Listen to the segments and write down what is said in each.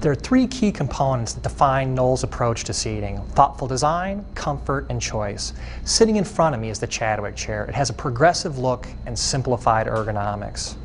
There are three key components that define Knoll's approach to seating: thoughtful design, comfort, and choice. Sitting in front of me is the Chadwick chair. It has a progressive look and simplified ergonomics.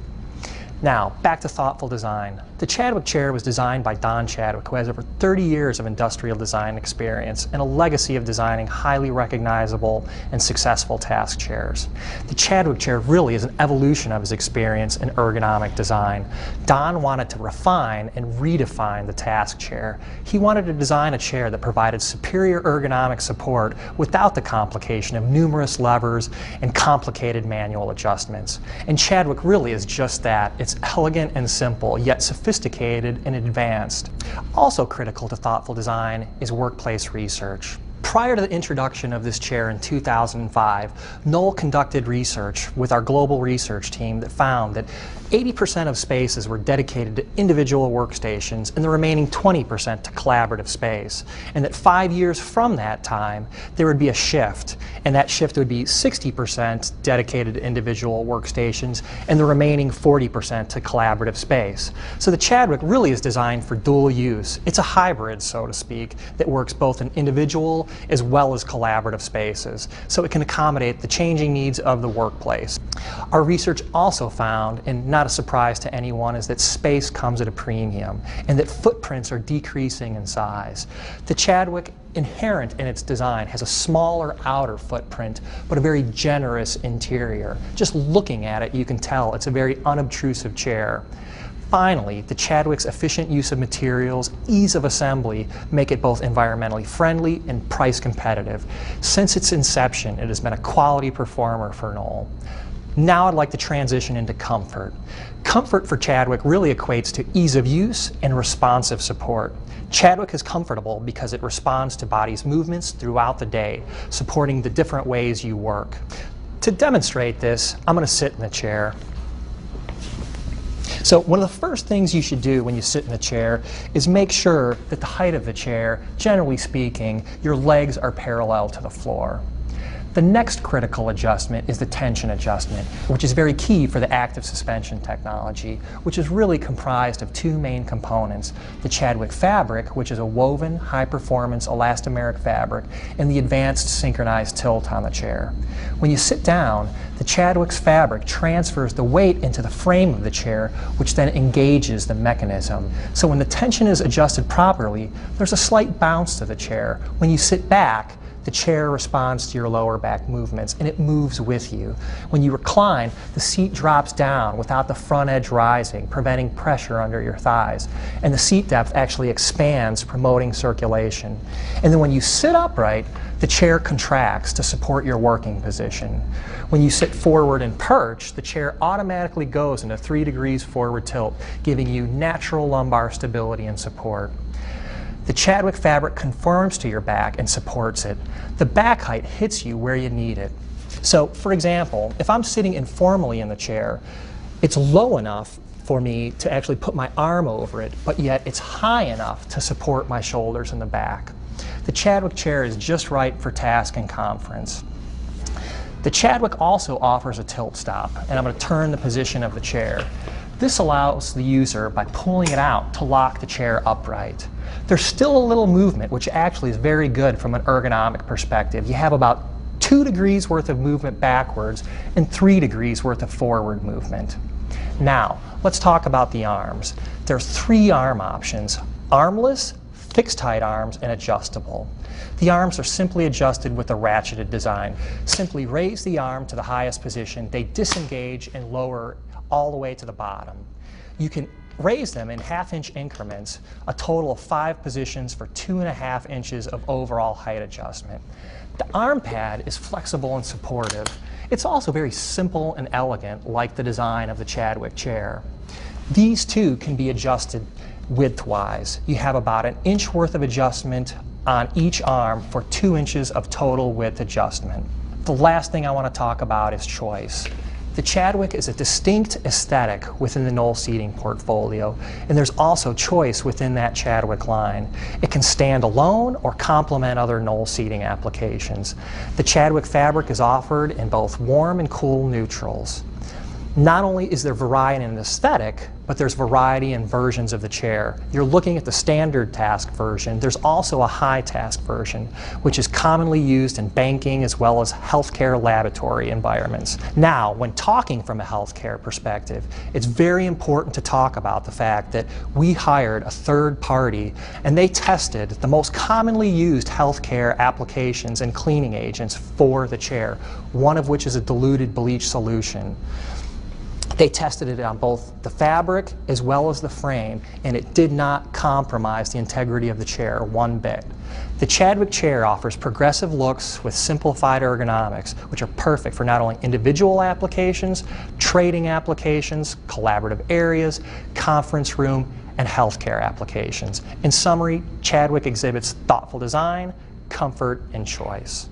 Now, back to thoughtful design. The Chadwick chair was designed by Don Chadwick, who has over 30 years of industrial design experience and a legacy of designing highly recognizable and successful task chairs. The Chadwick chair really is an evolution of his experience in ergonomic design. Don wanted to refine and redefine the task chair. He wanted to design a chair that provided superior ergonomic support without the complication of numerous levers and complicated manual adjustments. And Chadwick really is just that. It's elegant and simple, yet sophisticated and advanced. Also critical to thoughtful design is workplace research. Prior to the introduction of this chair in 2005, Knoll conducted research with our global research team that found that 80% of spaces were dedicated to individual workstations and the remaining 20% to collaborative space. And that 5 years from that time, there would be a shift, and that shift would be 60% dedicated to individual workstations and the remaining 40% to collaborative space. So the Chadwick really is designed for dual use. It's a hybrid, so to speak, that works both in individual as well as collaborative spaces, so it can accommodate the changing needs of the workplace. Our research also found, and not a surprise to anyone, is that space comes at a premium and that footprints are decreasing in size. The Chadwick, inherent in its design, has a smaller outer footprint but a very generous interior. Just looking at it, you can tell it's a very unobtrusive chair. Finally, the Chadwick's efficient use of materials, ease of assembly, make it both environmentally friendly and price competitive. Since its inception, it has been a quality performer for Knoll. Now I'd like to transition into comfort. Comfort for Chadwick really equates to ease of use and responsive support. Chadwick is comfortable because it responds to body's movements throughout the day, supporting the different ways you work. To demonstrate this, I'm going to sit in the chair. So one of the first things you should do when you sit in the chair is make sure that the height of the chair, generally speaking, your legs are parallel to the floor. The next critical adjustment is the tension adjustment, which is very key for the active suspension technology, which is really comprised of two main components: the Chadwick fabric, which is a woven, high-performance elastomeric fabric, and the advanced synchronized tilt on the chair. When you sit down, the Chadwick's fabric transfers the weight into the frame of the chair, which then engages the mechanism. So when the tension is adjusted properly, there's a slight bounce to the chair. When you sit back, the chair responds to your lower back movements and it moves with you. When you recline, the seat drops down without the front edge rising, preventing pressure under your thighs. And the seat depth actually expands, promoting circulation. And then when you sit upright, the chair contracts to support your working position. When you sit forward and perch, the chair automatically goes into 3 degrees forward tilt, giving you natural lumbar stability and support. The Chadwick fabric conforms to your back and supports it. The back height hits you where you need it. So, for example, if I'm sitting informally in the chair, it's low enough for me to actually put my arm over it, but yet it's high enough to support my shoulders and the back. The Chadwick chair is just right for task and conference. The Chadwick also offers a tilt stop, and I'm going to turn the position of the chair. This allows the user, by pulling it out, to lock the chair upright. There's still a little movement, which actually is very good from an ergonomic perspective. You have about 2 degrees worth of movement backwards and 3 degrees worth of forward movement. Now, let's talk about the arms. There's 3 arm options: armless, fixed height arms, and adjustable. The arms are simply adjusted with a ratcheted design. Simply raise the arm to the highest position, they disengage and lower all the way to the bottom. You can raise them in half-inch increments, a total of 5 positions for 2.5 inches of overall height adjustment. The arm pad is flexible and supportive. It's also very simple and elegant, like the design of the Chadwick chair. These two can be adjusted width-wise. You have about 1 inch worth of adjustment on each arm for 2 inches of total width adjustment. The last thing I want to talk about is choice. The Chadwick is a distinct aesthetic within the Knoll seating portfolio, and there's also choice within that Chadwick line. It can stand alone or complement other Knoll seating applications. The Chadwick fabric is offered in both warm and cool neutrals. Not only is there variety in aesthetic, but there's variety in versions of the chair. You're looking at the standard task version. There's also a high task version, which is commonly used in banking as well as healthcare laboratory environments. Now, when talking from a healthcare perspective, it's very important to talk about the fact that we hired a third party and they tested the most commonly used healthcare applications and cleaning agents for the chair, one of which is a diluted bleach solution. They tested it on both the fabric as well as the frame, and it did not compromise the integrity of the chair one bit. The Chadwick chair offers progressive looks with simplified ergonomics, which are perfect for not only individual applications, trading applications, collaborative areas, conference room, and healthcare applications. In summary, Chadwick exhibits thoughtful design, comfort, and choice.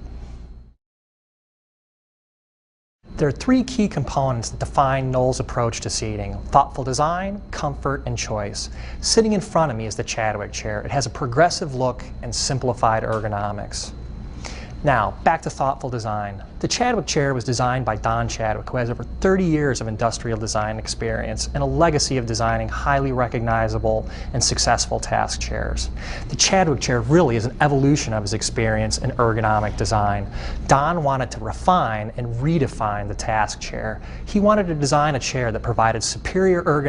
There are three key components that define Knoll's approach to seating: thoughtful design, comfort, and choice. Sitting in front of me is the Chadwick chair. It has a progressive look and simplified ergonomics. Now, back to thoughtful design. The Chadwick chair was designed by Don Chadwick, who has over 30 years of industrial design experience and a legacy of designing highly recognizable and successful task chairs. The Chadwick chair really is an evolution of his experience in ergonomic design. Don wanted to refine and redefine the task chair. He wanted to design a chair that provided superior ergonomics